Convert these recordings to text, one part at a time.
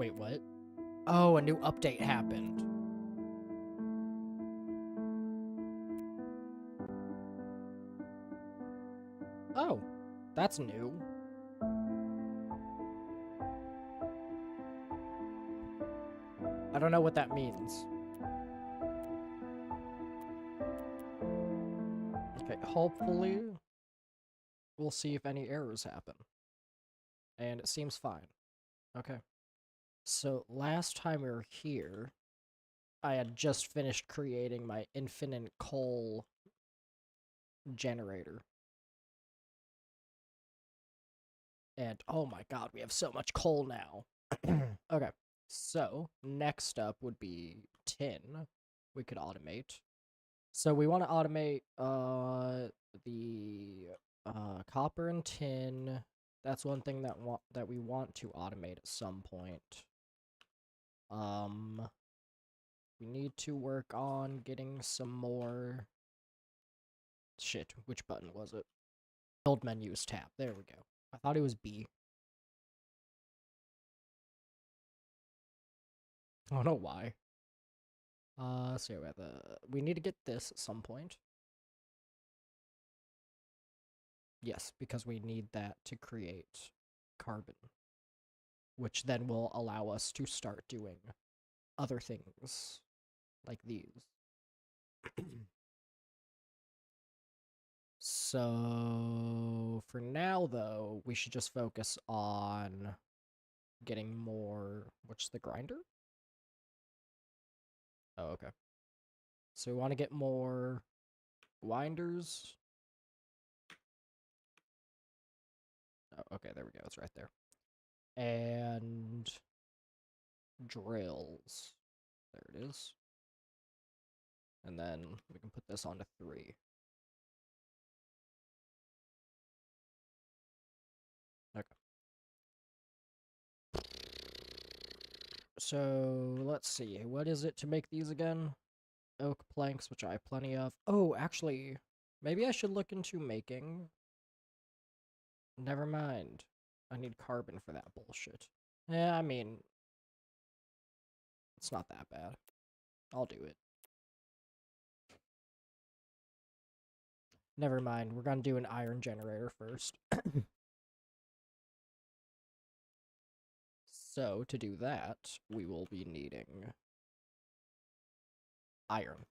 Wait, what? Oh, a new update happened. Oh, that's new. I don't know what that means. Okay, hopefully we'll see if any errors happen. And it seems fine. Okay. So last time we were here, I had just finished creating my infinite coal generator. And oh my god, we have so much coal now. Okay, so next up would be tin. We could automate. So we want to automate the copper and tin. That's one thing that we want to automate at some point. We need to work on getting some more. Shit, which button was it? Build menus tab. There we go. I thought it was B. I don't know why. So we need to get this at some point. Yes, because we need that to create carbon, which then will allow us to start doing other things like these. So for now, though, we should just focus on getting more. What's the grinder? Oh, okay. So we want to get more winders. Oh, okay, there we go. It's right there. And drills. There it is. And then we can put this onto 3. Okay. So let's see. What is it to make these again? Oak planks, which I have plenty of. Oh, actually, maybe I should look into making. Never mind. I need carbon for that bullshit. Yeah, I mean, it's not that bad. I'll do it. Never mind. We're gonna do an iron generator first. So, to do that, we will be needing iron.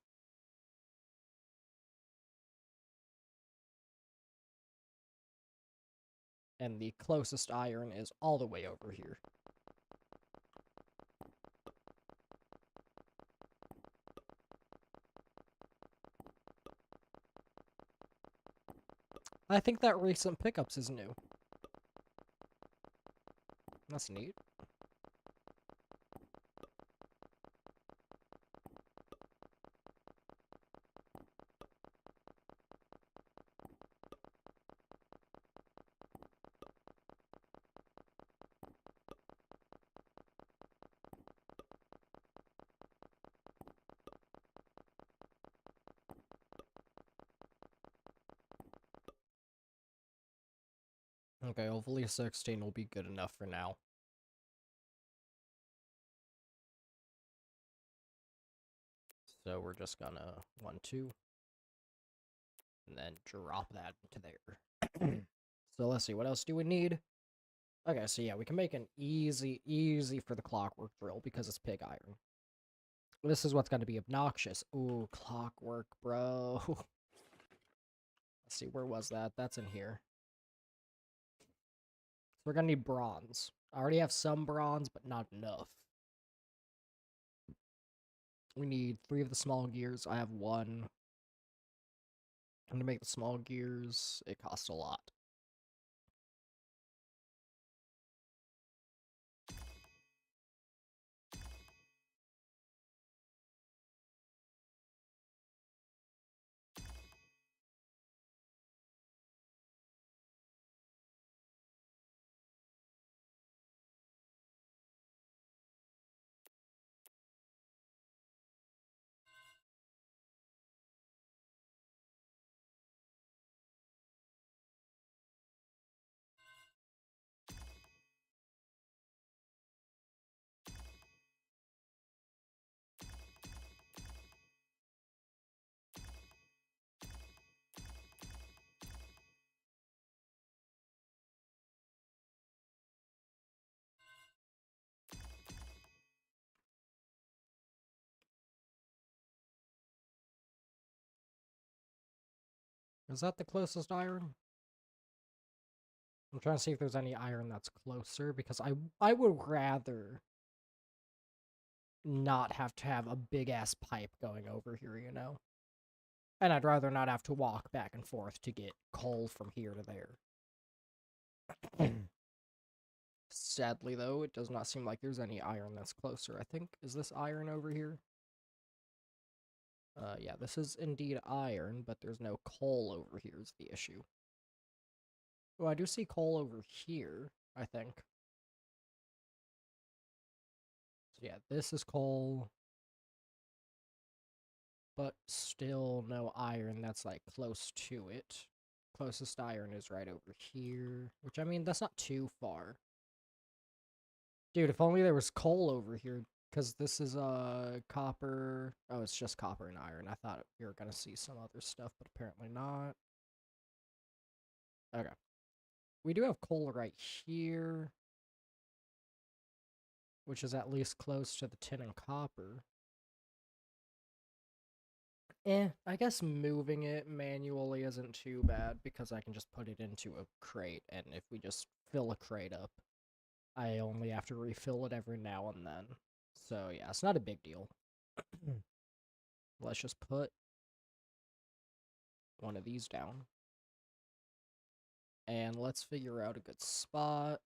And the closest iron is all the way over here. I think that recent pickups is new. That's neat. Okay, hopefully 16 will be good enough for now. So we're just gonna 1, 2. And then drop that into there. So let's see, what else do we need? Okay, so yeah, we can make an easy for the clockwork drill because it's pig iron. This is what's going to be obnoxious. Ooh, clockwork, bro. Let's see, where was that? That's in here. So we're going to need bronze. I already have some bronze, but not enough. We need 3 of the small gears. I have 1. And to make the small gears, it costs a lot. Is that the closest iron? I'm trying to see if there's any iron that's closer, because I would rather not have to have a big-ass pipe going over here, you know? And I'd rather not have to walk back and forth to get coal from here to there. Sadly, though, it does not seem like there's any iron that's closer. I think, is this iron over here? Yeah, this is indeed iron, but there's no coal over here is the issue. Oh, I do see coal over here, I think. So yeah, this is coal, but still no iron that's, like, close to it. Closest iron is right over here, which, I mean, that's not too far. Dude, if only there was coal over here, because this is, copper. Oh, it's just copper and iron. I thought we were gonna see some other stuff, but apparently not. Okay. We do have coal right here, which is at least close to the tin and copper. I guess moving it manually isn't too bad, because I can just put it into a crate, and if we just fill a crate up, I only have to refill it every now and then. So yeah, it's not a big deal. Let's just put one of these down. And let's figure out a good spot,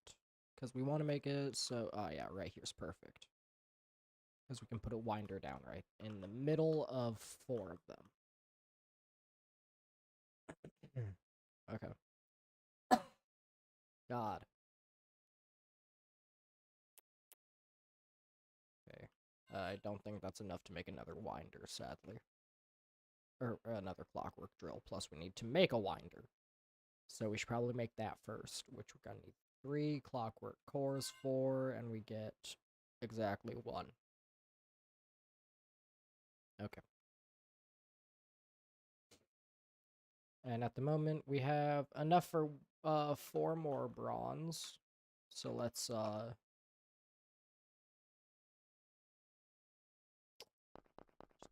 because we want to make it so, oh yeah, right here's perfect. Because we can put a winder down right in the middle of 4 of them. Okay. God. Okay. I don't think that's enough to make another winder, sadly. Or another clockwork drill, plus we need to make a winder. So we should probably make that first, which we're gonna need 3 clockwork cores for, and we get exactly 1. Okay. And at the moment, we have enough for 4 more bronze. So let's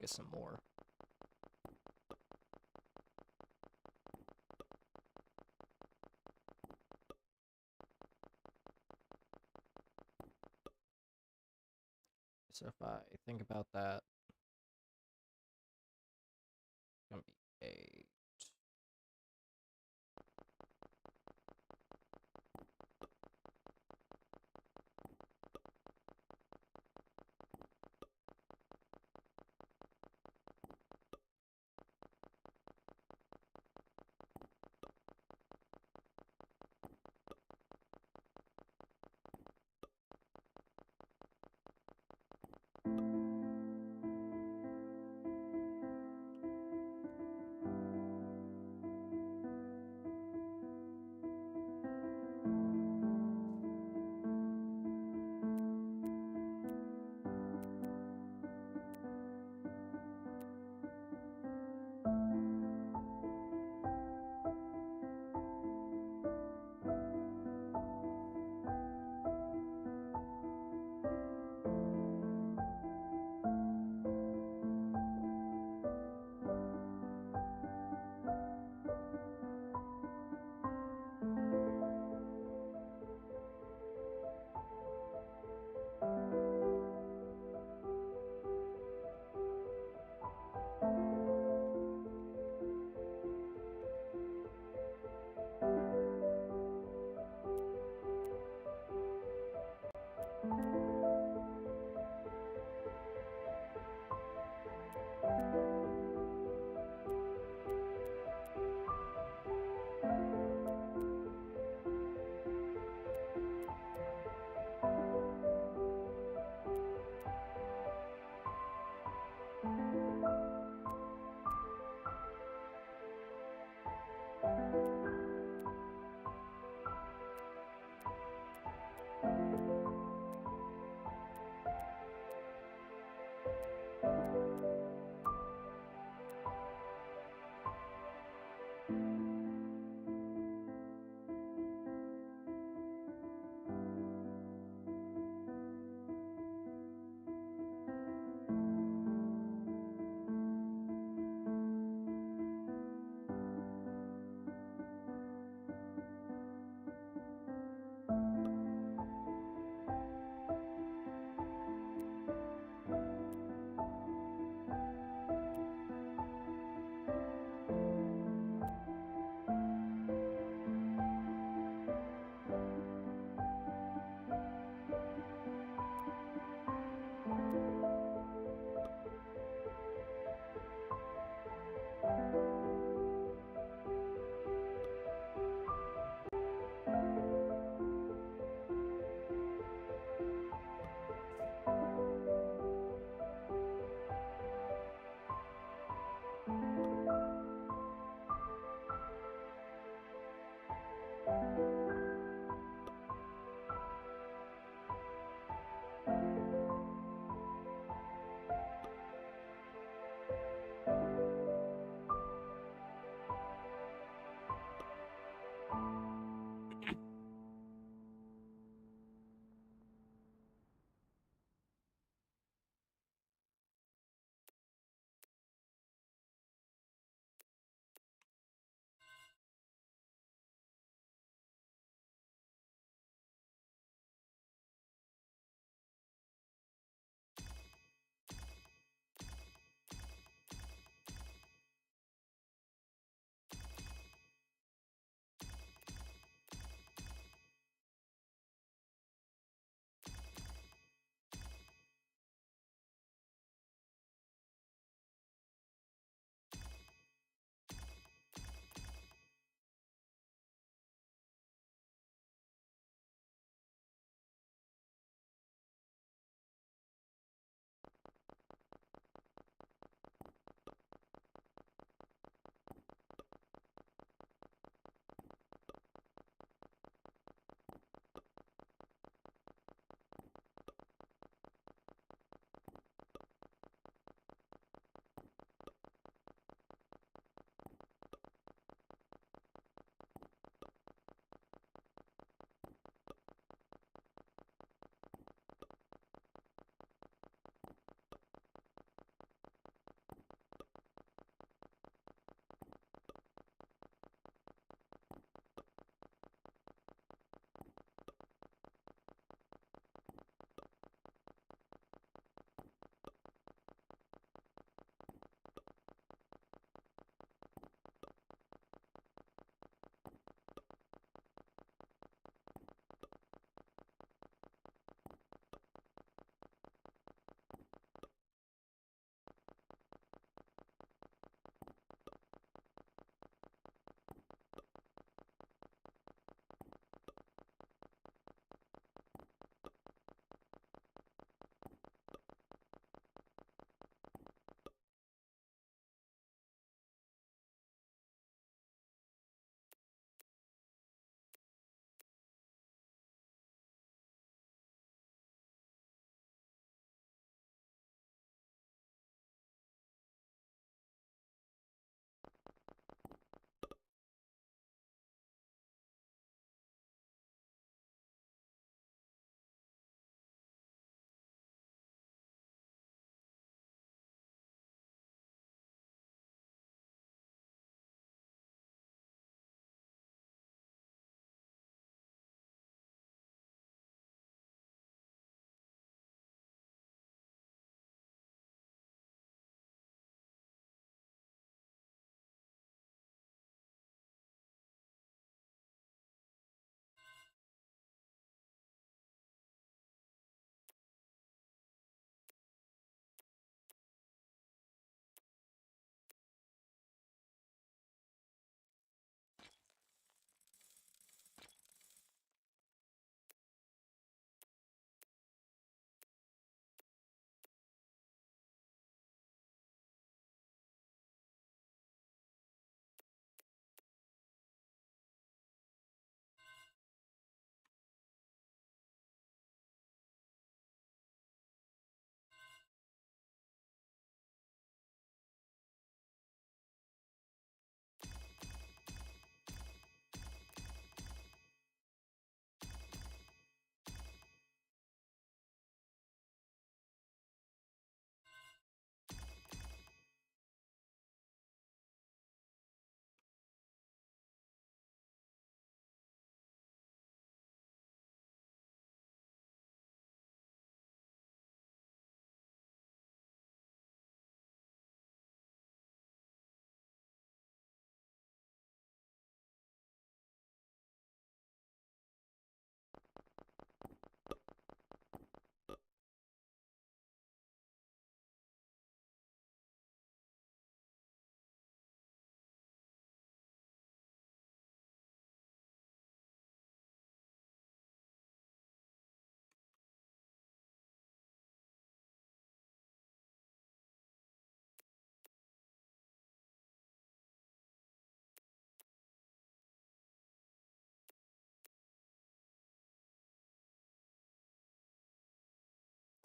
get some more. So if I think about that, it's gonna be 8.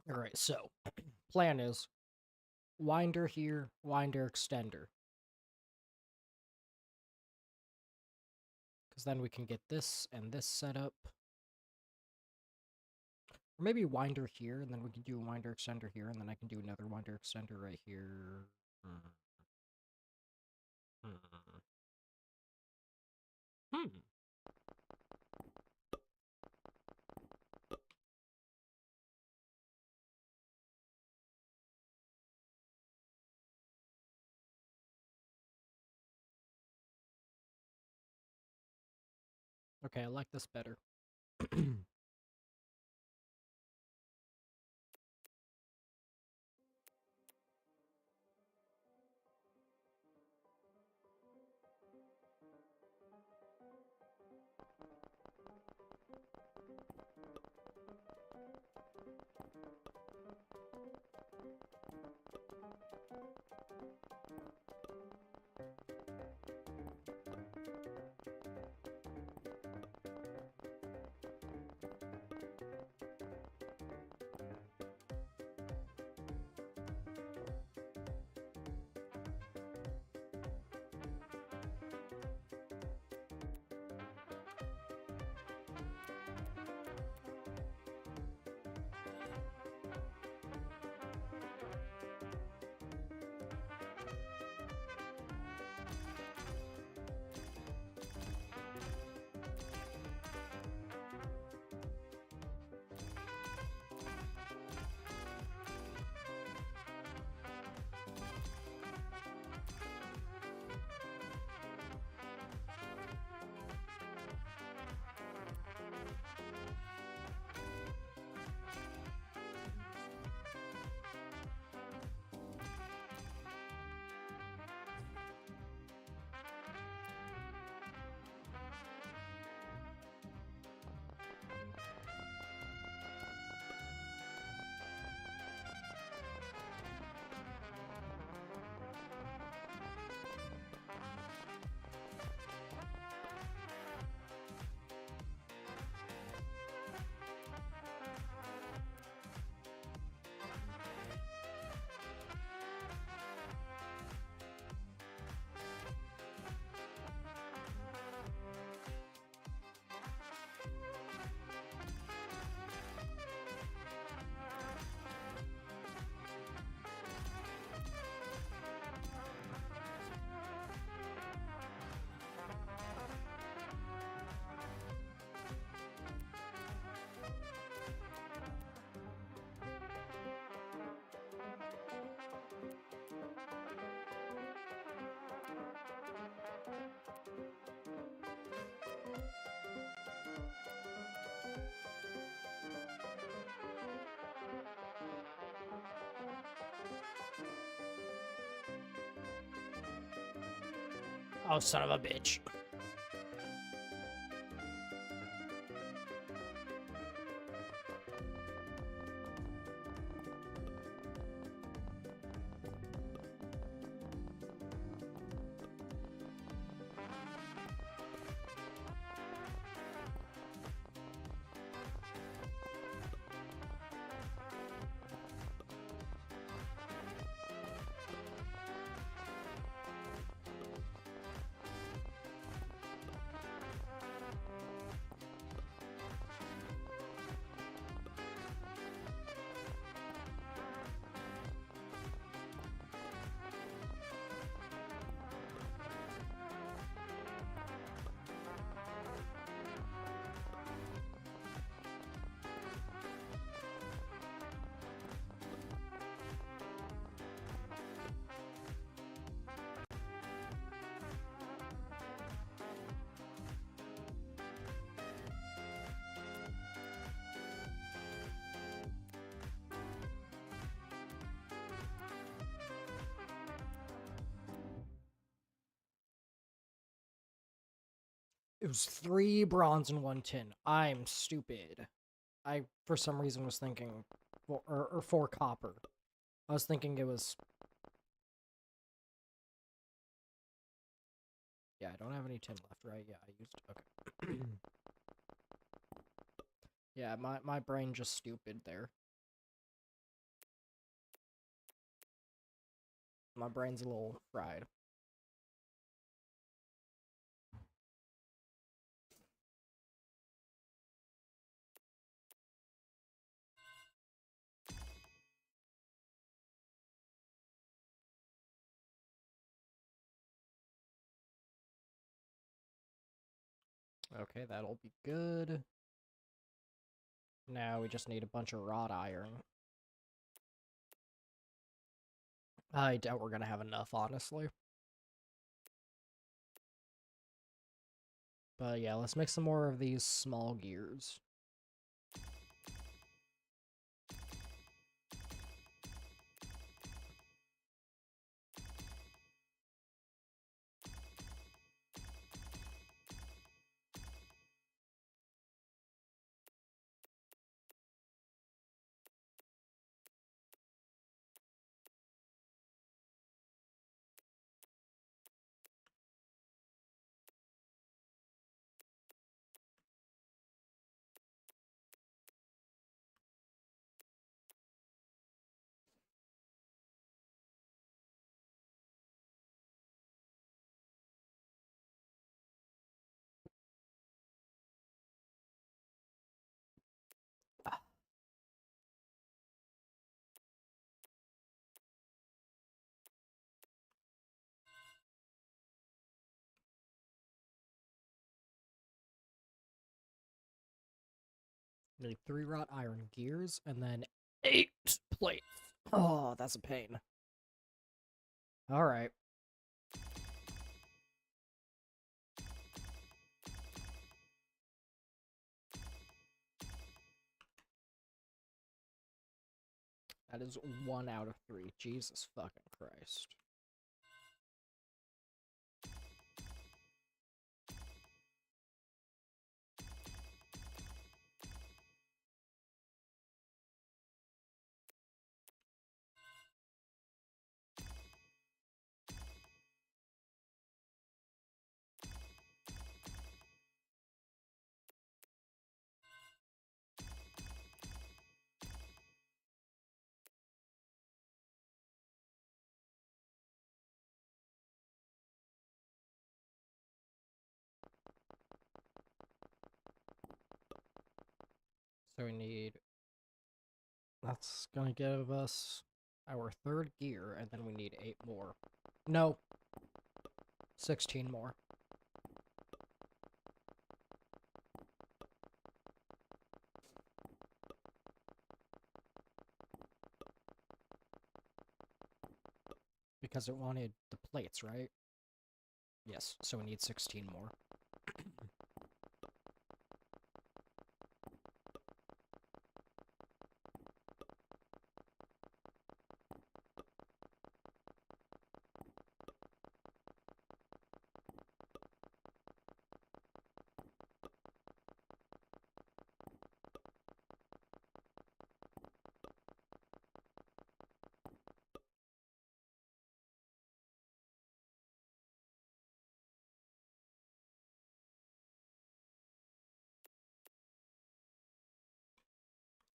Alright, so, plan is, winder here, winder extender. Because then we can get this and this set up. Or maybe winder here, and then we can do a winder extender here, and then I can do another winder extender right here. Hmm. Okay, I like this better. Oh, son of a bitch. It was 3 bronze and 1 tin. I'm stupid. I, for some reason, was thinking... or 4 copper. I was thinking it was... Yeah, I don't have any tin left, right? Yeah, I used... Okay. Yeah, my brain just stupid there. My brain's a little fried. Okay, that'll be good. Now we just need a bunch of wrought iron. I doubt we're gonna have enough, honestly. But yeah, let's make some more of these small gears. Need 3 wrought iron gears, and then 8 plates. Oh, that's a pain. Alright. That is 1 out of 3. Jesus fucking Christ. So we need... That's gonna give us our 3rd gear, and then we need 8 more. No. 16 more. Because it wanted the plates, right? Yes, so we need 16 more.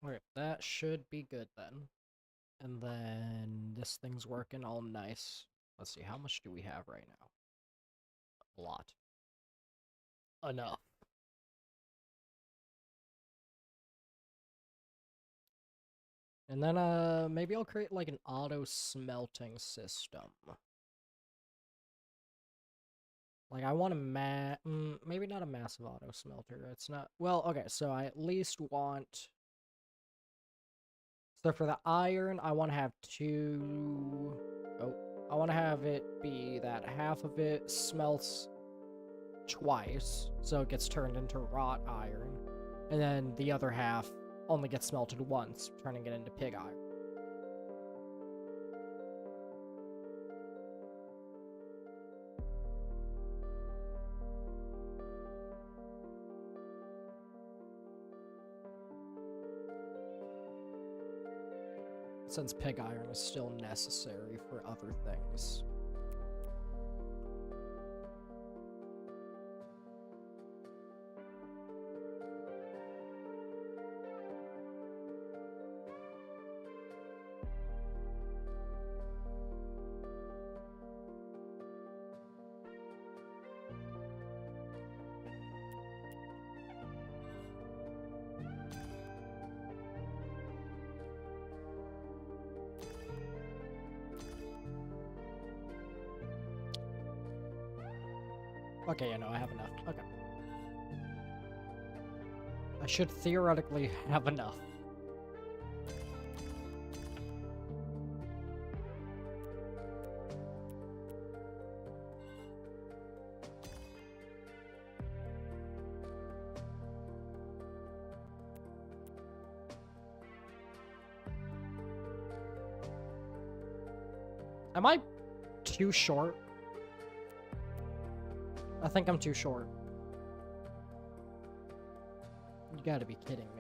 Okay, that should be good then. And then this thing's working all nice. Let's see, how much do we have right now? A lot. Enough. And then, maybe I'll create, like, an auto-smelting system. Like, I want maybe not a massive auto-smelter. It's not... Well, okay, so I at least want... So for the iron, I want to have 2... Oh, I want to have it be that half of it smelts twice, so it gets turned into wrought iron. And then the other half only gets smelted once, turning it into pig iron. Since pig iron is still necessary for other things. Okay, yeah, no, I have enough. Okay. I should theoretically have enough. Am I too short? I think I'm too short. You gotta be kidding me.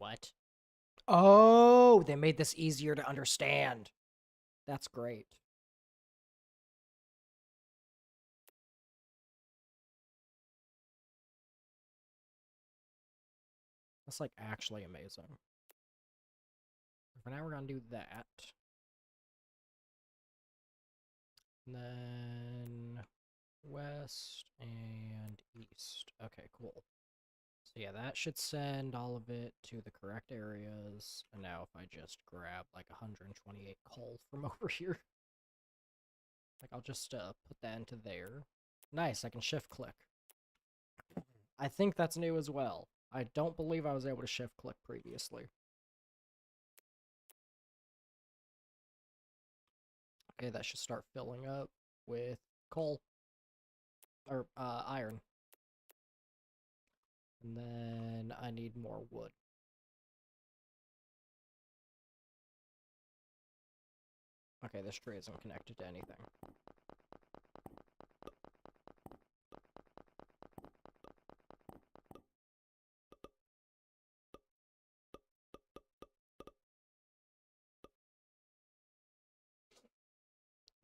What? Oh, they made this easier to understand. That's great. That's like actually amazing. For now, we're gonna do that. And then west and east. Okay, cool. So yeah, that should send all of it to the correct areas. And now if I just grab like 128 coal from over here, like I'll just put that into there. Nice, I can shift click. I think that's new as well. I don't believe I was able to shift click previously. Okay, that should start filling up with coal. Or, iron. And then I need more wood. Okay, this tree isn't connected to anything.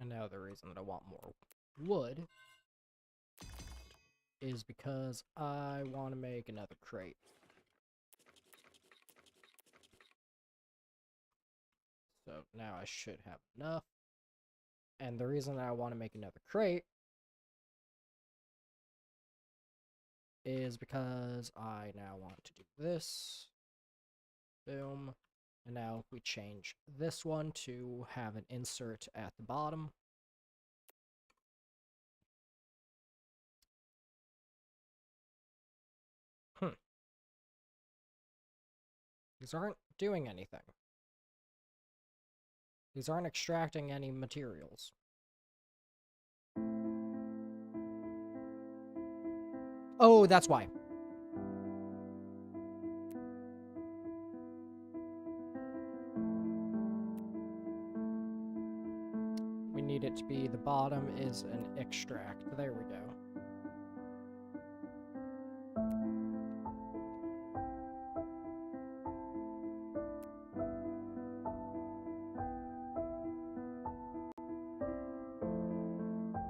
And now the reason that I want more wood is because I want to make another crate. So now I should have enough. And the reason that I want to make another crate is because I now want to do this. Boom. And now we change this one to have an insert at the bottom. These aren't doing anything. These aren't extracting any materials. Oh, that's why. We need it to be the bottom is an extract. There we go.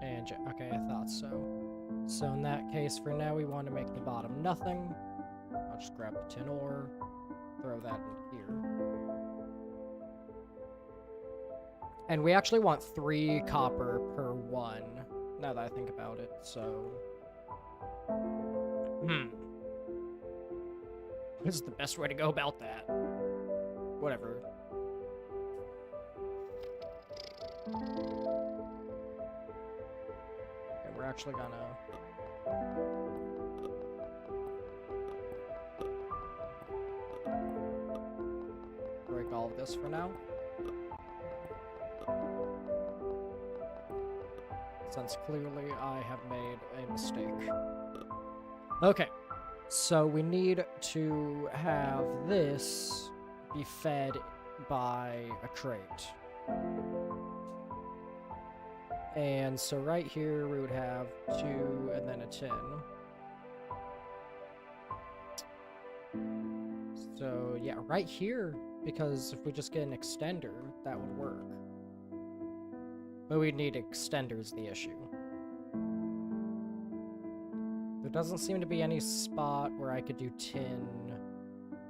And okay, I thought so. So in that case, for now, we want to make the bottom nothing. I'll just grab the tin ore, throw that in here. And we actually want 3 copper per 1, now that I think about it, so... This is the best way to go about that. Whatever. Okay, we're actually gonna... break all of this for now. Since clearly I have made a mistake. Okay, so we need to have this be fed by a crate. And so right here we would have 2 and then a tin. So yeah, right here, because if we just get an extender, that would work. But we'd need extenders, the issue. There doesn't seem to be any spot where I could do tin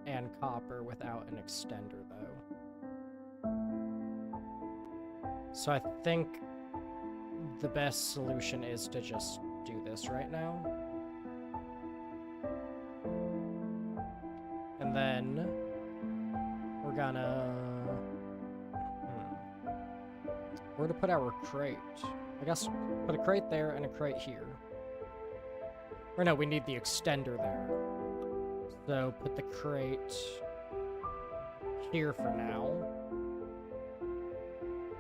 and copper without an extender, though. So I think the best solution is to just do this right now. And then we're gonna... where to put our crate? I guess put a crate there and a crate here. Or no, we need the extender there. So put the crate here for now.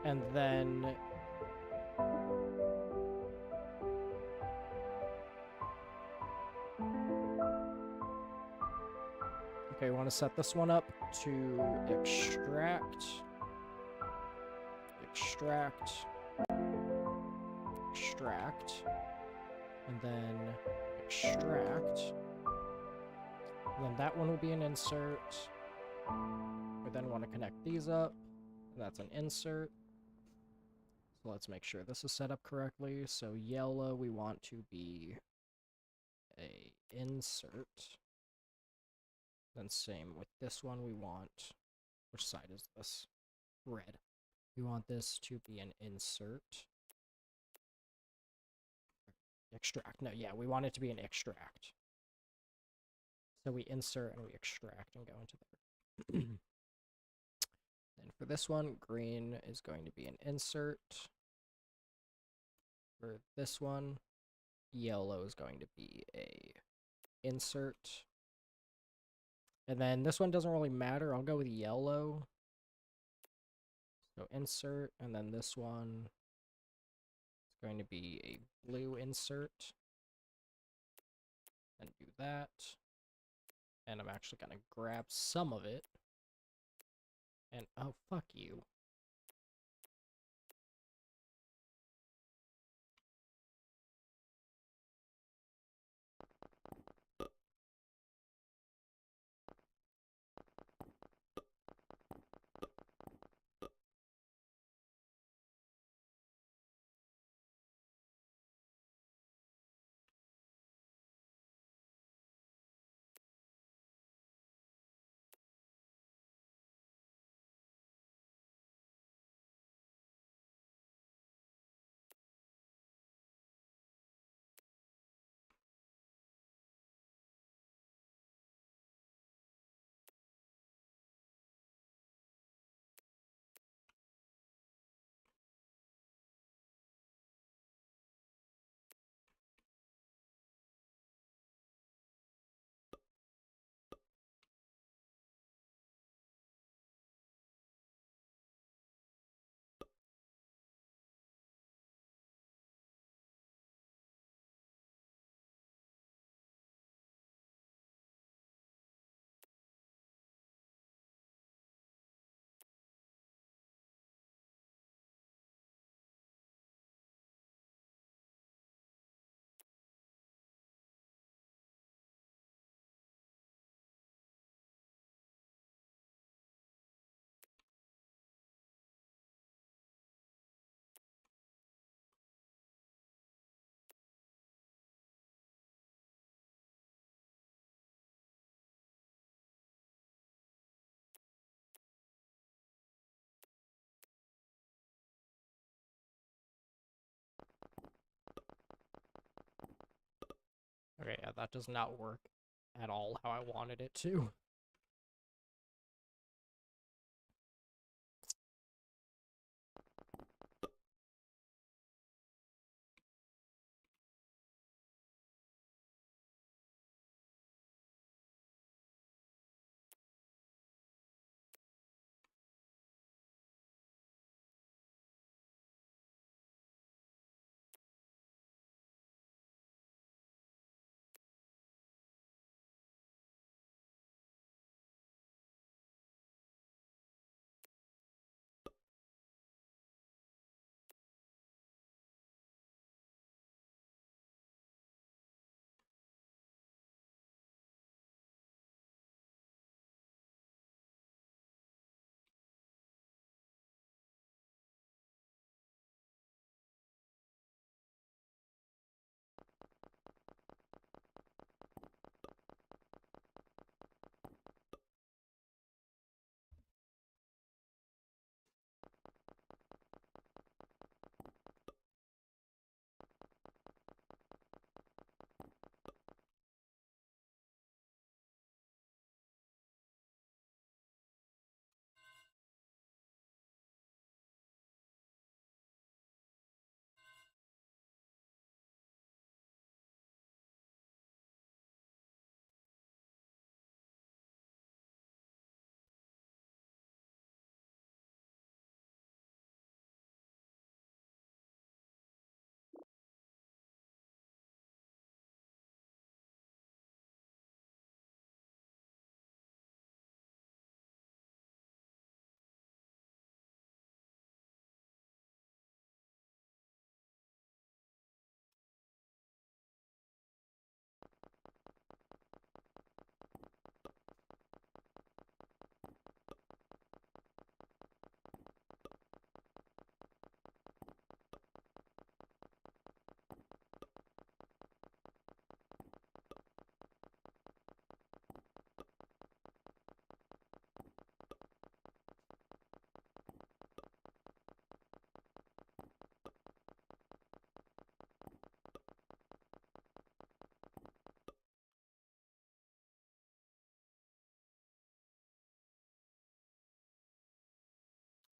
And then... okay, we want to set this one up to extract... extract, extract, and then extract, and then that one will be an insert, We then want to connect these up. And that's an insert. So let's make sure this is set up correctly. So yellow, we want to be a insert. Then same with this one, we want, which side is this? Red. We want this to be an insert. Extract. No, yeah, we want it to be an extract. So we insert and we extract and go into there. Then for this one, green is going to be an insert. For this one, yellow is going to be a insert. And then this one doesn't really matter. I'll go with yellow. So insert, and then this one is going to be a blue insert. And do that. And I'm actually going to grab some of it. And, oh, fuck you. Okay, yeah, that does not work at all how I wanted it to.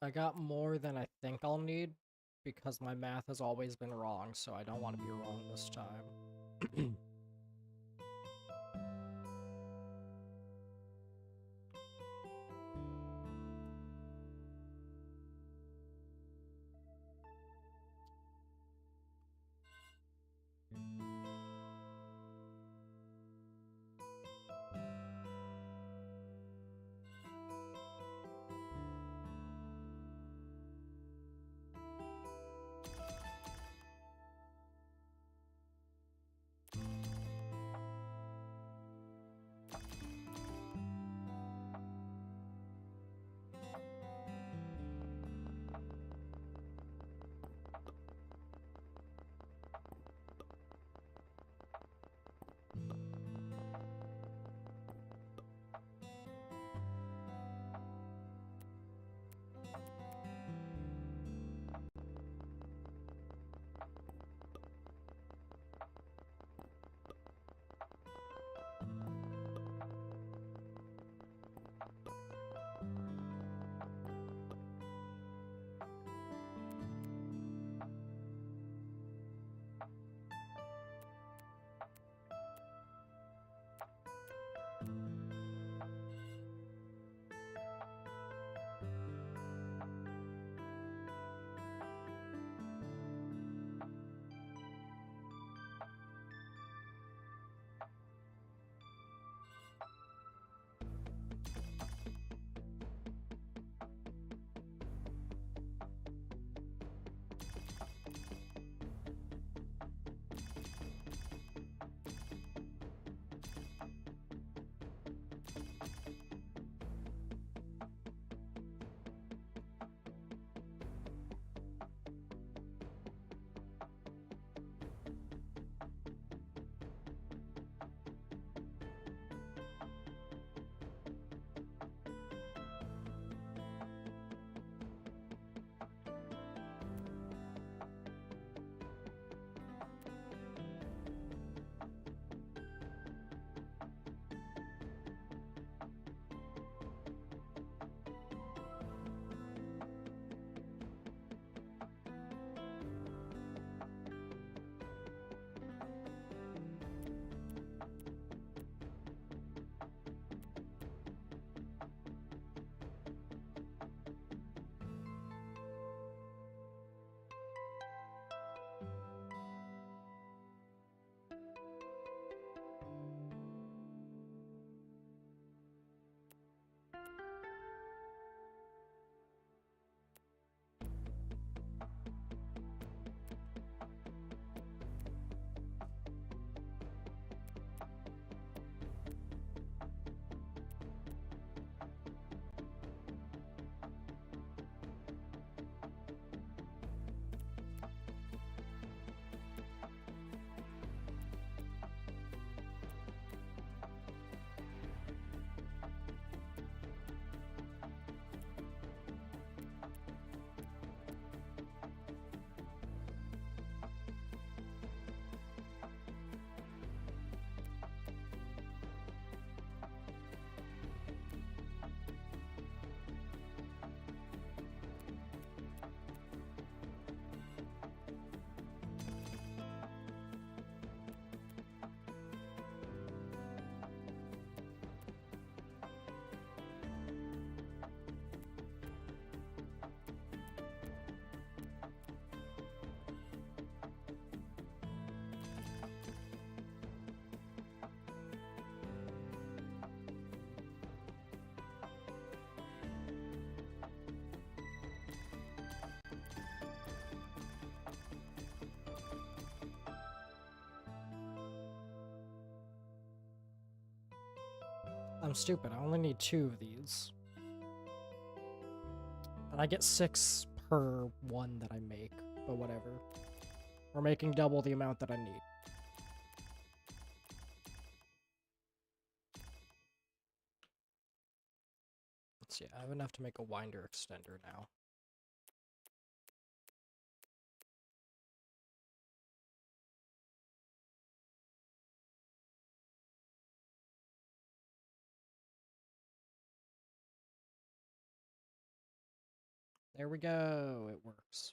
I got more than I think I'll need, because my math has always been wrong, so I don't want to be wrong this time. I'm stupid, I only need 2 of these. And I get 6 per one that I make, but whatever. We're making double the amount that I need. Let's see, I have enough to make a winder extender now. There we go. It works.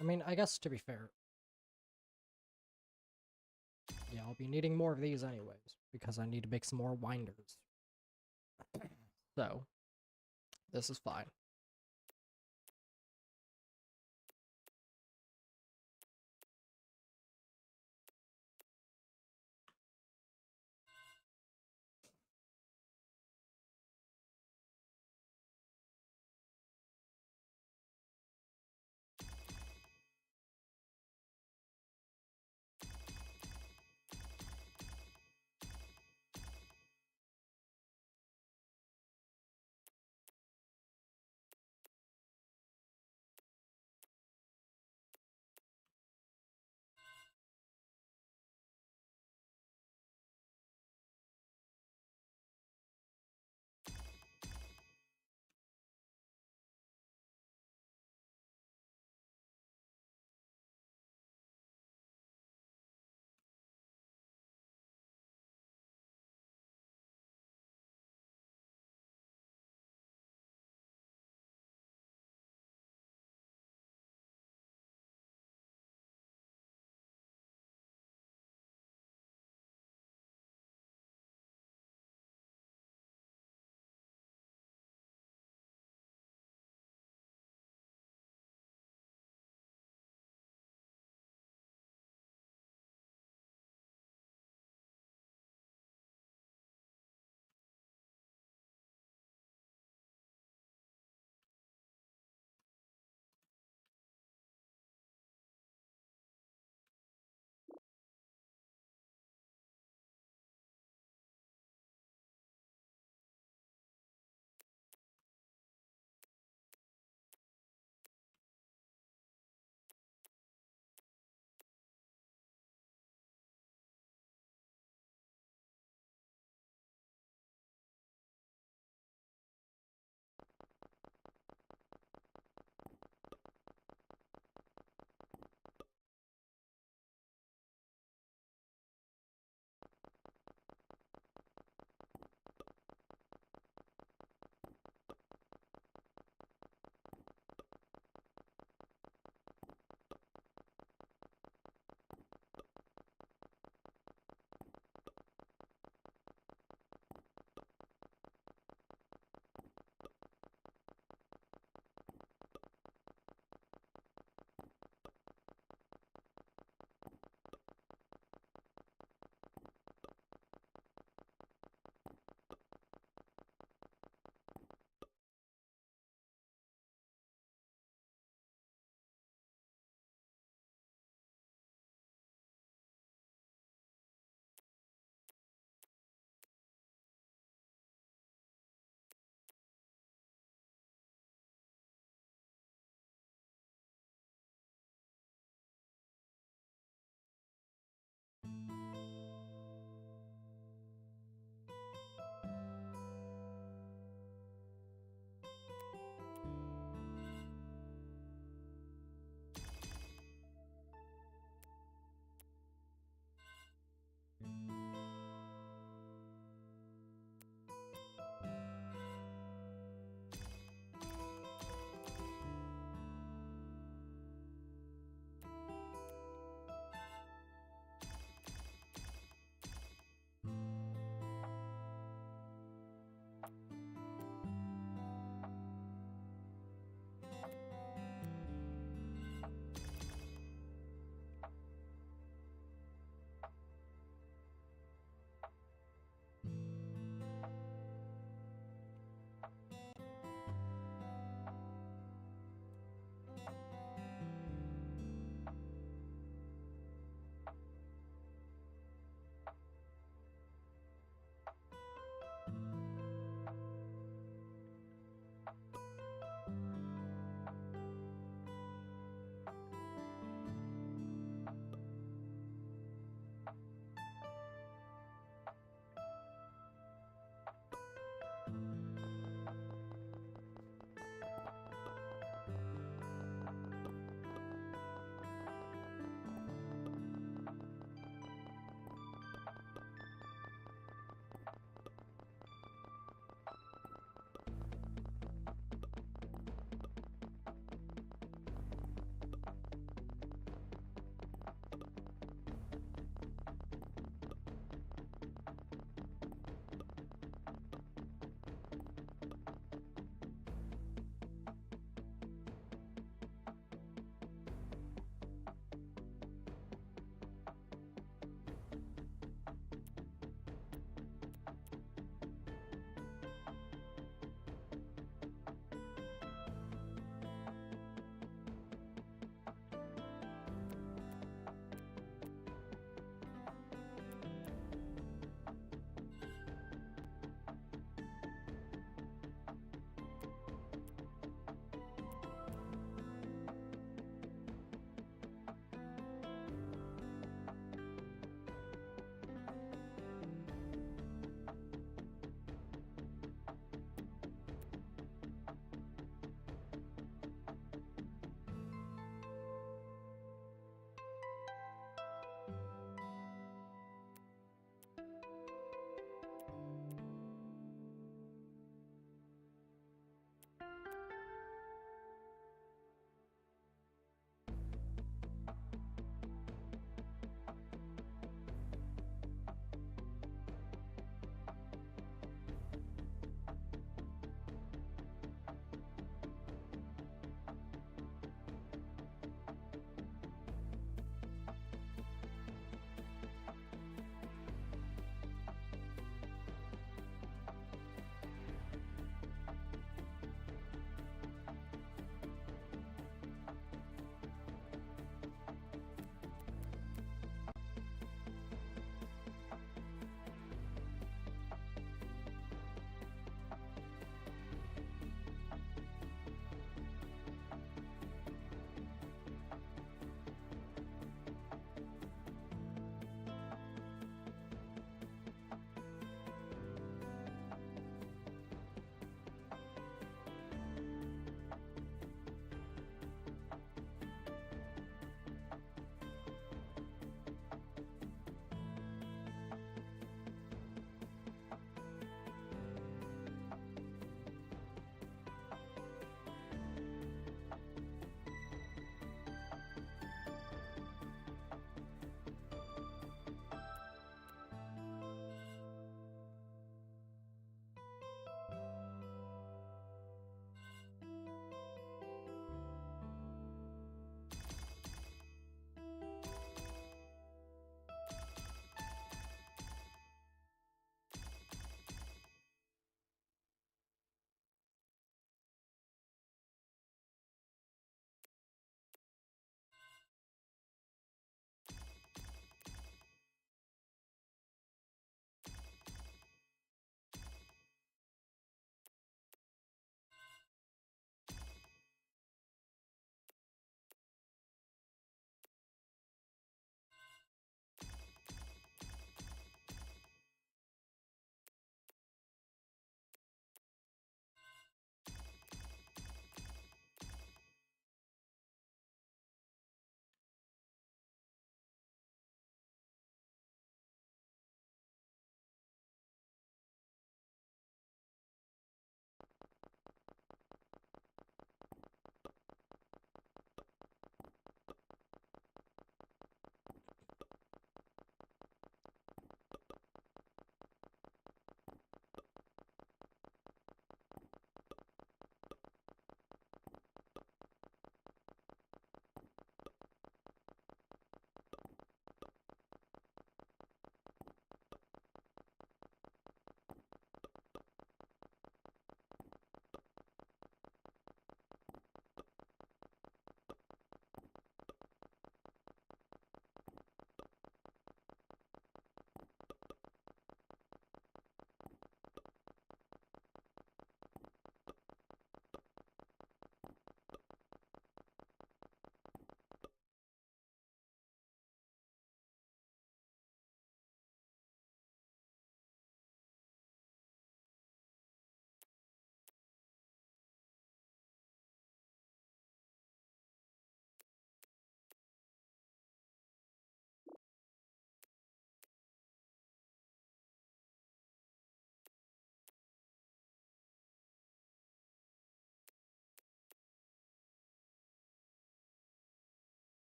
I mean, I guess to be fair, yeah, I'll be needing more of these anyways, because I need to make some more winders. So, this is fine.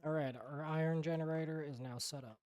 Alright, our iron generator is now set up.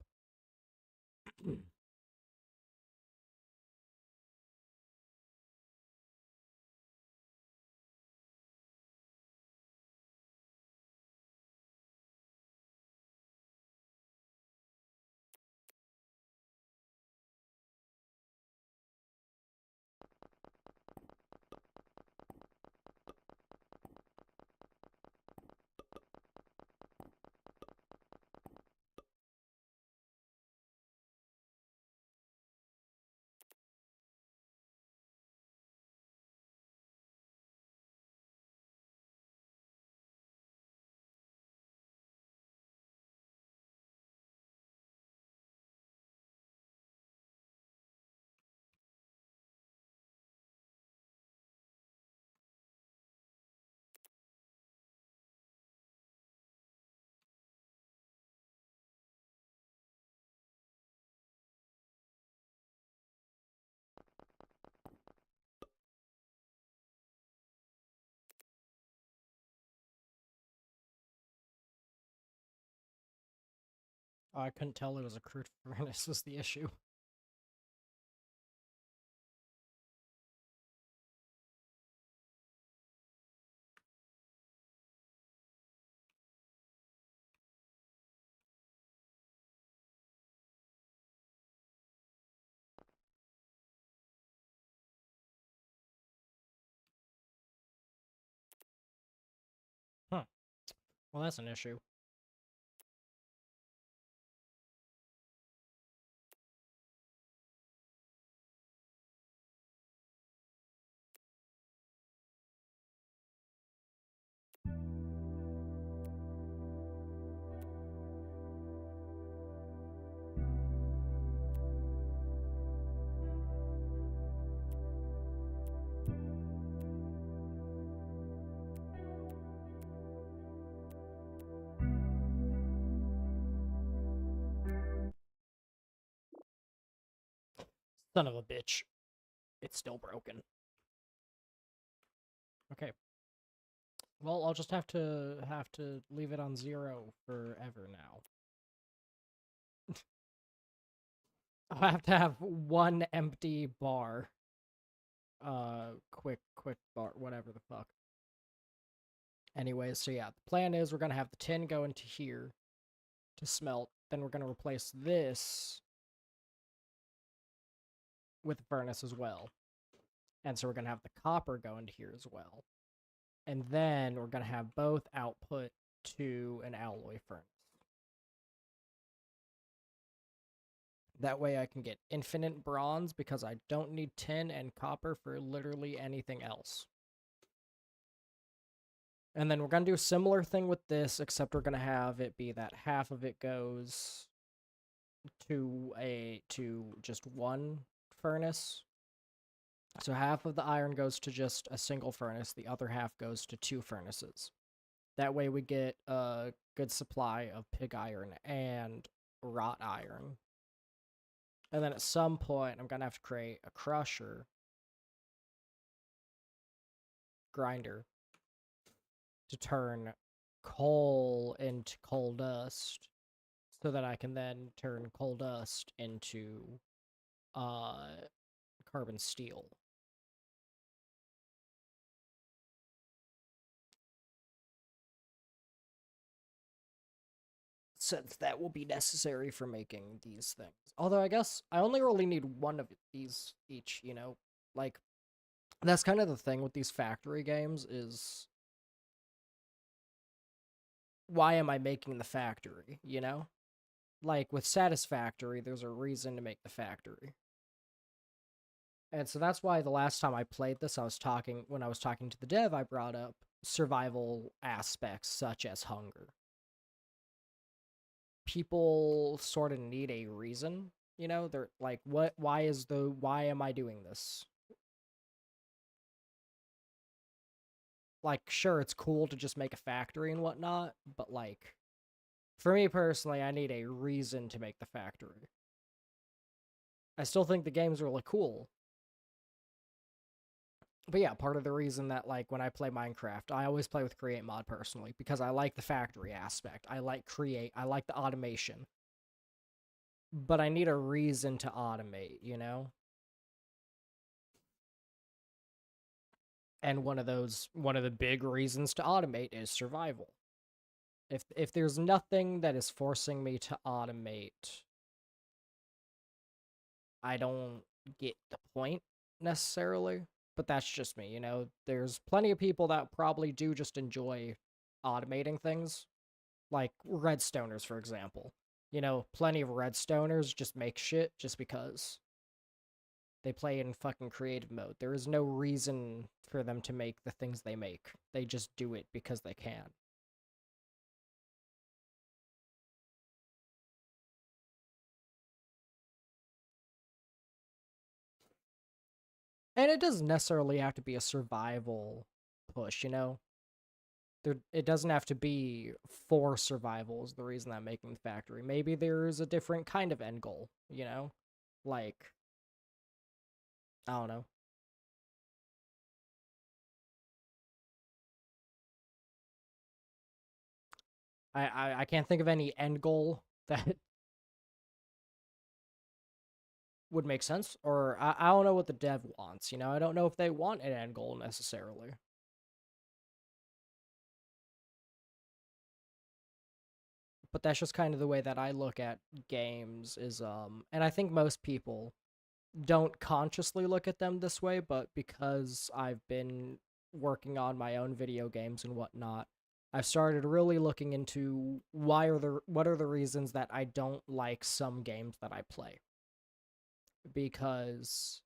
I couldn't tell it was a crude furnace was the issue. Huh. Well, that's an issue. Son of a bitch. It's still broken. Okay. Well, I'll just have to leave it on 0 forever now. I'll have to have one empty bar. Quick bar, whatever the fuck. Anyways, so yeah, the plan is we're gonna have the tin go into here to smelt. Then we're gonna replace this with the furnace as well. And so we're gonna have the copper go into here as well. And then we're gonna have both output to an alloy furnace. That way I can get infinite bronze because I don't need tin and copper for literally anything else. And then we're going to do a similar thing with this, except we're going to have it be that half of it goes to just one furnace. So half of the iron goes to just a single furnace, the other half goes to 2 furnaces. That way we get a good supply of pig iron and wrought iron. And then at some point, I'm going to have to create a crusher, grinder, to turn coal into coal dust, so that I can then turn coal dust into carbon steel. Since that will be necessary for making these things. Although I guess I only really need one of these each, you know? Like, that's kind of the thing with these factory games is, why am I making the factory, you know? Like, with Satisfactory, there's a reason to make the factory. And so that's why the last time I played this, when I was talking to the dev, I brought up survival aspects such as hunger. People sort of need a reason, you know? They're like, why am I doing this? Like, sure, it's cool to just make a factory and whatnot, but like, for me personally, I need a reason to make the factory. I still think the game's really cool. But yeah, part of the reason that like when I play Minecraft, I always play with create mod personally because I like the factory aspect. I like create, I like the automation. But I need a reason to automate, you know? And one of the big reasons to automate is survival. If there's nothing that is forcing me to automate, I don't get the point necessarily. But that's just me, you know? There's plenty of people that probably do just enjoy automating things, like redstoners, for example. You know, plenty of redstoners just make shit just because they play in fucking creative mode. There is no reason for them to make the things they make. They just do it because they can. And it doesn't necessarily have to be a survival push, you know? It doesn't have to be for survival is the reason I'm making the factory. Maybe there's a different kind of end goal, you know? Like, I don't know. I can't think of any end goal that would make sense, or I don't know what the dev wants, you know? I don't know if they want an end goal necessarily. But that's just kind of the way that I look at games is and I think most people don't consciously look at them this way, but because I've been working on my own video games and whatnot, I've started really looking into what are the reasons that I don't like some games that I play. Because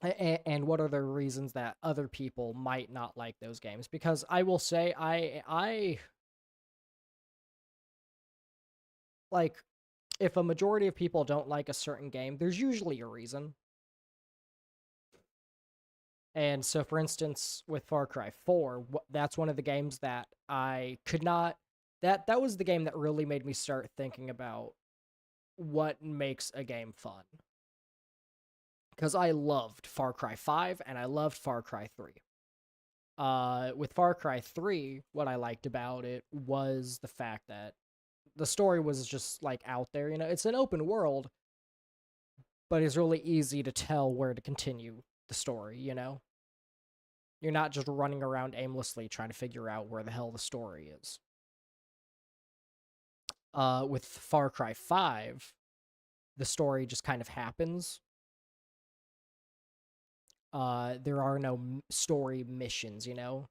and what are the reasons that other people might not like those games, because I will say I like, if a majority of people don't like a certain game, there's usually a reason. And so, for instance, with Far Cry 4, that's one of the games that I could not. That was the game that really made me start thinking about what makes a game fun. Because I loved Far Cry 5 and I loved Far Cry 3. With Far Cry 3, what I liked about it was the fact that the story was just like out there. You know, it's an open world, but it's really easy to tell where to continue the story, you know? You're not just running around aimlessly trying to figure out where the hell the story is. With Far Cry 5, the story just kind of happens. There are no story missions, you know?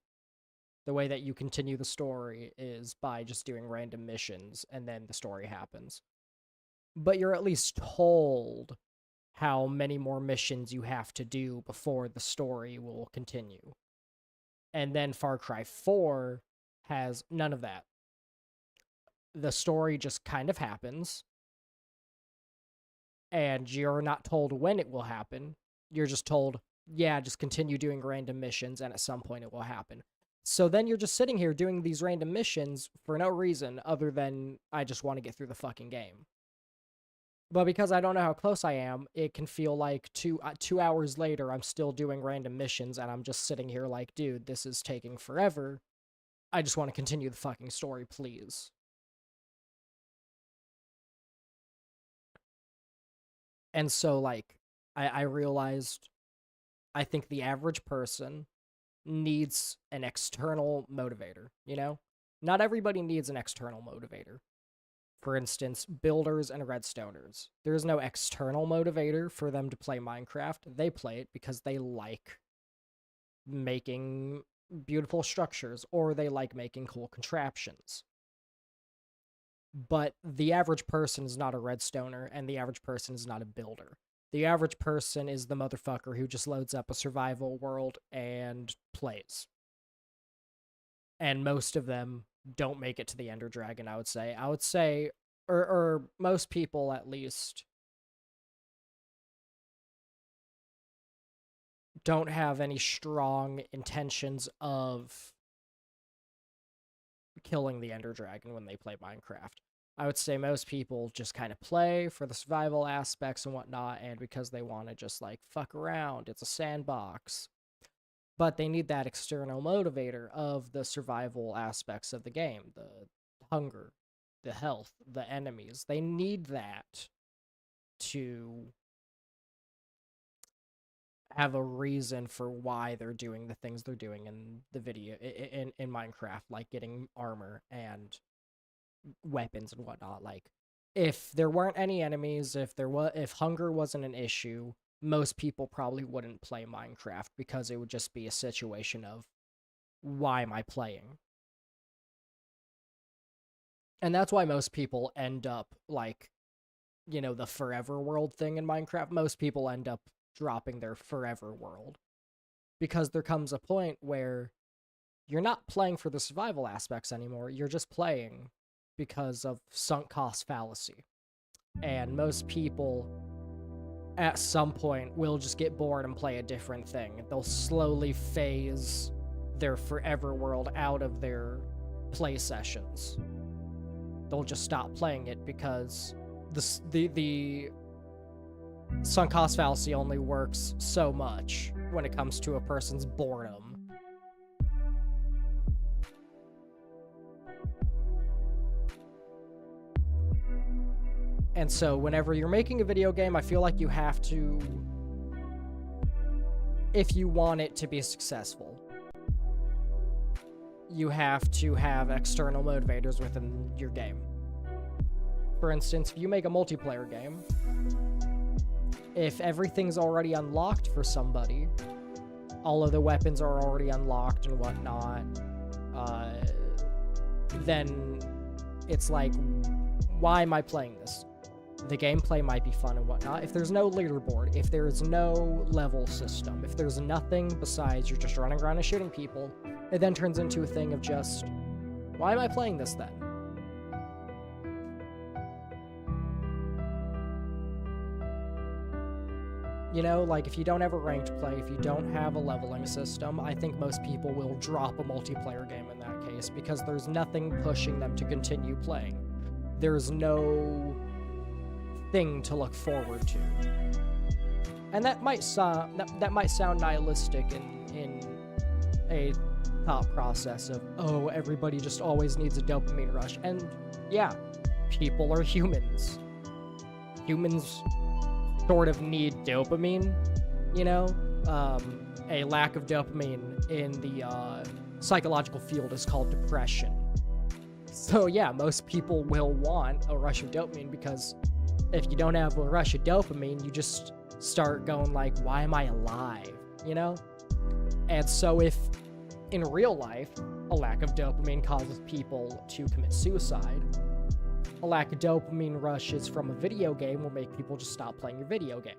The way that you continue the story is by just doing random missions, and then the story happens. But you're at least told how many more missions you have to do before the story will continue. And then Far Cry 4 has none of that. The story just kind of happens, and you're not told when it will happen. You're just told, yeah, just continue doing random missions, and at some point it will happen. So then you're just sitting here doing these random missions for no reason other than I just want to get through the fucking game. But because I don't know how close I am, it can feel like 2 hours later I'm still doing random missions, and I'm just sitting here like, dude, this is taking forever. I just want to continue the fucking story, please. And so, like, I realized I think the average person needs an external motivator, you know? Not everybody needs an external motivator. For instance, builders and redstoners. There's no external motivator for them to play Minecraft. They play it because they like making beautiful structures or they like making cool contraptions. But the average person is not a redstoner, and the average person is not a builder. The average person is the motherfucker who just loads up a survival world and plays. And most of them don't make it to the Ender Dragon, I would say. Or most people at least, don't have any strong intentions of killing the Ender Dragon when they play Minecraft. I would say most people just kind of play for the survival aspects and whatnot, and because they want to just like fuck around. It's a sandbox. but they need that external motivator of the survival aspects of the game, the hunger, the health, the enemies. They need that to have a reason for why they're doing the things they're doing in the video in Minecraft, like getting armor and weapons and whatnot. Like, if there weren't any enemies, if hunger wasn't an issue, most people probably wouldn't play Minecraft because it would just be a situation of, why am I playing? And that's why most people end up like, the forever world thing in Minecraft. Most people end up dropping their forever world because there comes a point where you're not playing for the survival aspects anymore. You're just playing because of sunk cost fallacy. And most people at some point will just get bored and play a different thing. They'll slowly phase their forever world out of their play sessions. They'll just stop playing it because the sunk cost fallacy only works so much when it comes to a person's boredom. And so whenever you're making a video game, I feel like you have to, if you want it to be successful, you have to have external motivators within your game. For instance, if you make a multiplayer game, if everything's already unlocked for somebody, all of the weapons are already unlocked and whatnot, then it's like, why am I playing this? The gameplay might be fun and whatnot. If there's no leaderboard, if there's no level system, if there's nothing besides you're just running around and shooting people, it then turns into a thing of just, why am I playing this then? Like, if you don't have a ranked play, if you don't have a leveling system, I think most people will drop a multiplayer game in that case because there's nothing pushing them to continue playing. There's no thing to look forward to. And that might sound nihilistic in a thought process of, oh, everybody just always needs a dopamine rush. And yeah, people are humans. Humans sort of need dopamine, a lack of dopamine in the psychological field is called depression. So yeah, most people will want a rush of dopamine because if you don't have a rush of dopamine, you just start going like, why am I alive? And so if in real life, a lack of dopamine causes people to commit suicide, a lack of dopamine rushes from a video game will make people just stop playing your video game.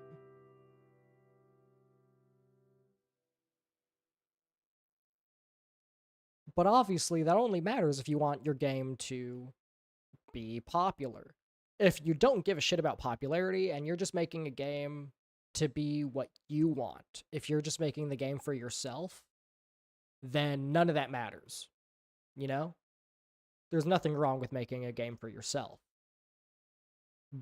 But obviously, that only matters if you want your game to be popular. If you don't give a shit about popularity and you're just making a game to be what you want, if you're just making the game for yourself, then none of that matters. There's nothing wrong with making a game for yourself.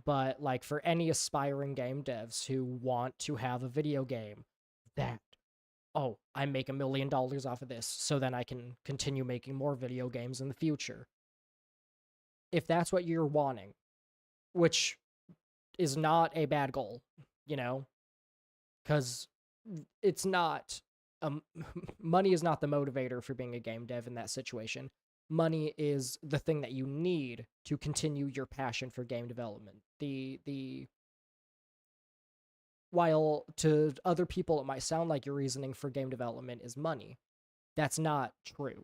But, like, for any aspiring game devs who want to have a video game that, oh, I make $1 million off of this, so then I can continue making more video games in the future. If that's what you're wanting, which is not a bad goal, because it's not, money is not the motivator for being a game dev in that situation. Money is the thing that you need to continue your passion for game development. While to other people it might sound like your reasoning for game development is money, that's not true.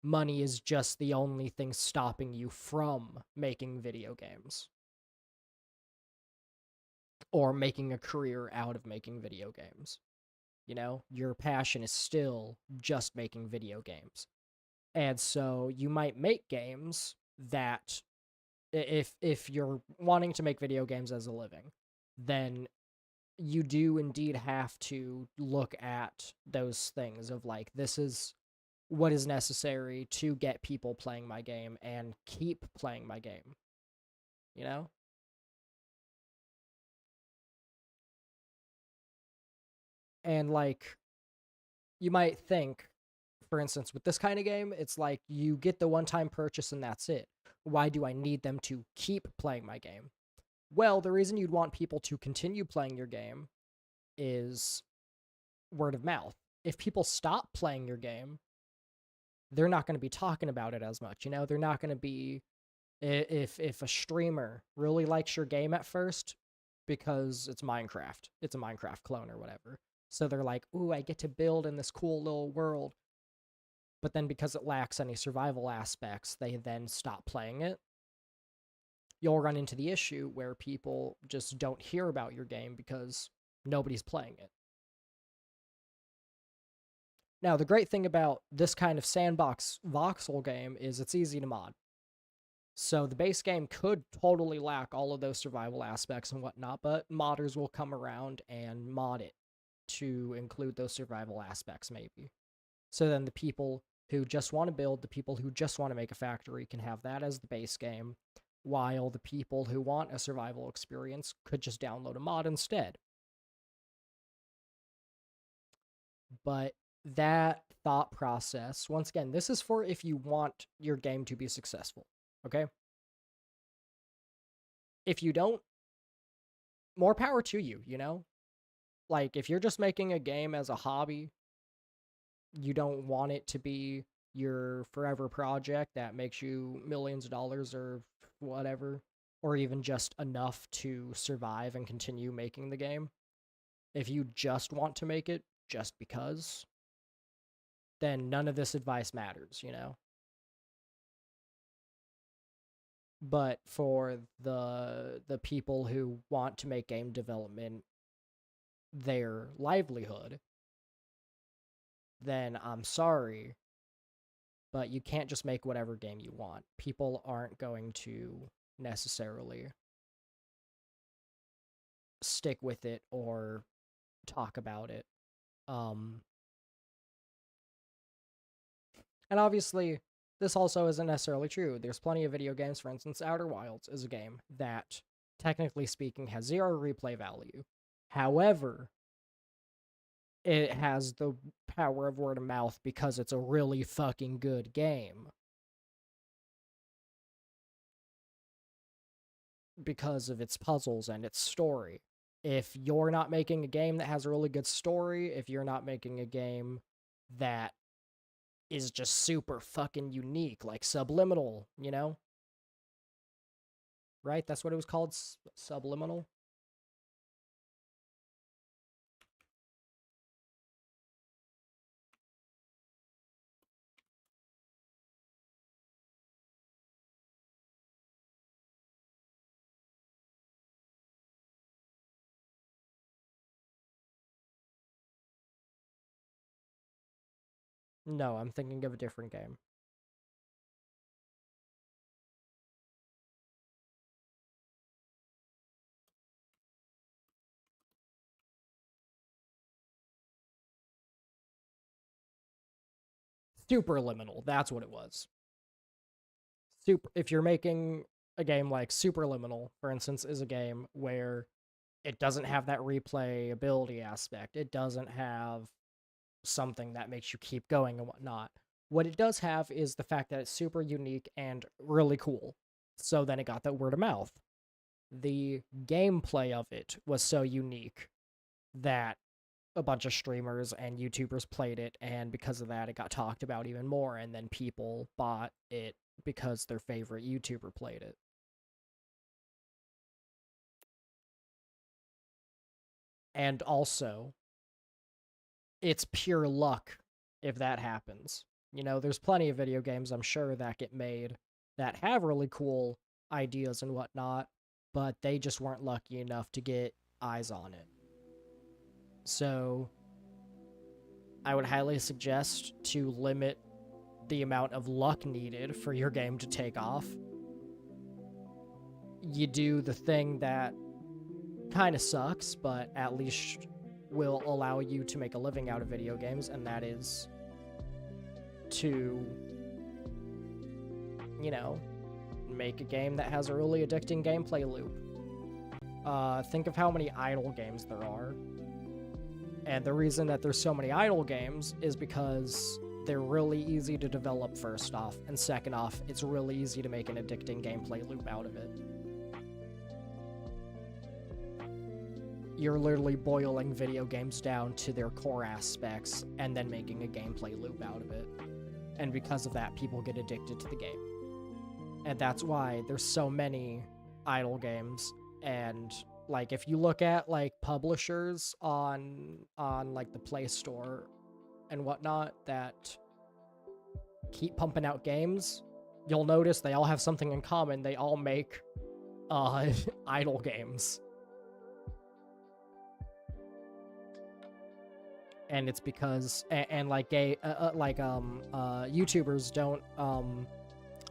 Money is just the only thing stopping you from making video games. Or making a career out of making video games. Your passion is still just making video games. And so you might make games that, if you're wanting to make video games as a living, then you do indeed have to look at those things of like, this is what is necessary to get people playing my game and keep playing my game. And like, you might think, for instance, with this kind of game, it's like you get the one-time purchase and that's it. Why do I need them to keep playing my game? Well, the reason you'd want people to continue playing your game is word of mouth. If people stop playing your game, they're not going to be talking about it as much. They're not going to be, if a streamer really likes your game at first because it's a Minecraft clone or whatever. So they're like, ooh, I get to build in this cool little world. But then because it lacks any survival aspects, they then stop playing it. You'll run into the issue where people just don't hear about your game because nobody's playing it. Now, the great thing about this kind of sandbox voxel game is it's easy to mod. So the base game could totally lack all of those survival aspects and whatnot, but modders will come around and mod it to include those survival aspects, maybe. So then the people who just want to build, the people who just want to make a factory can have that as the base game, while the people who want a survival experience could just download a mod instead. But that thought process, once again, this is for if you want your game to be successful, okay? If you don't, more power to you, Like, if you're just making a game as a hobby, you don't want it to be your forever project that makes you millions of dollars or whatever, or even just enough to survive and continue making the game. If you just want to make it just because, then none of this advice matters, But for the people who want to make game development their livelihood, then I'm sorry, but you can't just make whatever game you want. People aren't going to necessarily stick with it or talk about it. And obviously, this also isn't necessarily true. There's plenty of video games, for instance, Outer Wilds is a game that, technically speaking, has 0 replay value. However, it has the power of word of mouth because it's a really fucking good game. Because of its puzzles and its story. If you're not making a game that has a really good story, if you're not making a game that is just super fucking unique, like Subliminal, Right? That's what it was called? Subliminal? No, I'm thinking of a different game. Superliminal, that's what it was. If you're making a game like Superliminal, for instance, is a game where it doesn't have that replayability aspect. It doesn't have something that makes you keep going and whatnot. What it does have is the fact that it's super unique and really cool. So then it got that word of mouth. The gameplay of it was so unique that a bunch of streamers and YouTubers played it, and because of that, it got talked about even more, and then people bought it because their favorite YouTuber played it. And also, it's pure luck if that happens. There's plenty of video games, I'm sure, that get made that have really cool ideas and whatnot, but they just weren't lucky enough to get eyes on it. So I would highly suggest to limit the amount of luck needed for your game to take off. You do the thing that kind of sucks, but at least will allow you to make a living out of video games, and that is to, make a game that has a really addicting gameplay loop. Think of how many idle games there are. And the reason that there's so many idle games is because they're really easy to develop, first off, and second off, it's really easy to make an addicting gameplay loop out of it. You're literally boiling video games down to their core aspects and then making a gameplay loop out of it. And because of that, people get addicted to the game. And that's why there's so many idle games. And like if you look at like publishers on like the Play Store and whatnot that keep pumping out games, you'll notice they all have something in common. They all make idle games. And it's because YouTubers don't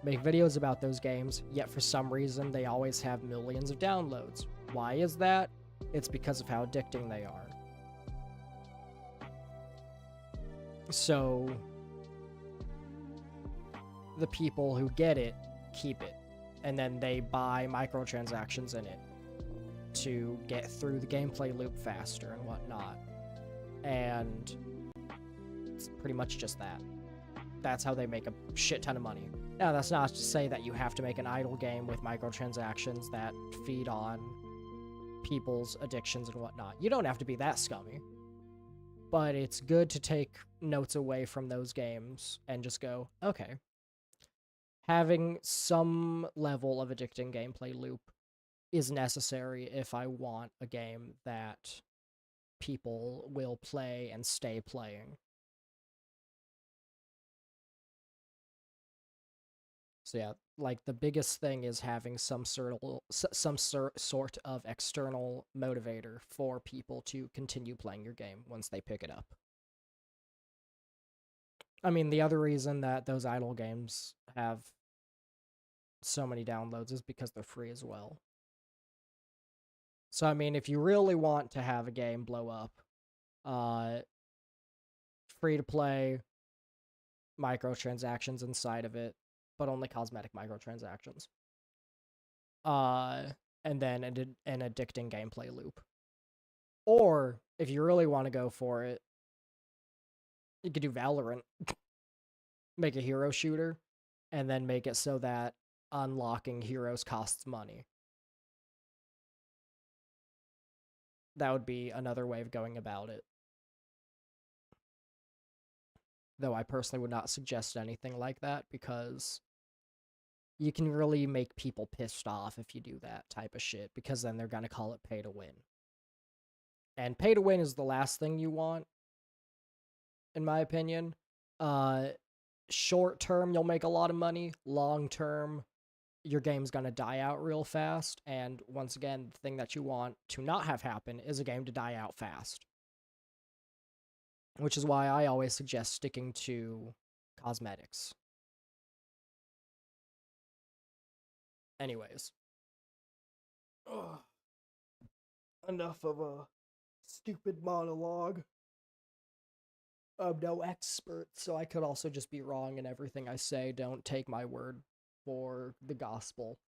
make videos about those games, yet for some reason they always have millions of downloads. Why is that? It's because of how addicting they are. So the people who get it keep it, and then they buy microtransactions in it to get through the gameplay loop faster and whatnot. And it's pretty much just that. That's how they make a shit ton of money. Now, that's not to say that you have to make an idle game with microtransactions that feed on people's addictions and whatnot. You don't have to be that scummy. But it's good to take notes away from those games and just go, okay, having some level of addicting gameplay loop is necessary if I want a game that people will play and stay playing. So yeah, like the biggest thing is having some sort of external motivator for people to continue playing your game once they pick it up. I mean, the other reason that those idle games have so many downloads is because they're free as well. So, I mean, if you really want to have a game blow up, free to play, microtransactions inside of it, but only cosmetic microtransactions. And then an addicting gameplay loop. Or, if you really want to go for it, you could do Valorant. Make a hero shooter, and then make it so that unlocking heroes costs money. That would be another way of going about it. Though I personally would not suggest anything like that, because you can really make people pissed off if you do that type of shit, because then they're gonna call it pay to win. And pay to win is the last thing you want, in my opinion. Short term, you'll make a lot of money. Long term, your game's gonna die out real fast. And once again, the thing that you want to not have happen is a game to die out fast. Which is why I always suggest sticking to cosmetics. Anyways. Ugh. Enough of a stupid monologue. I'm no expert, so I could also just be wrong in everything I say. Don't take my word for the gospel.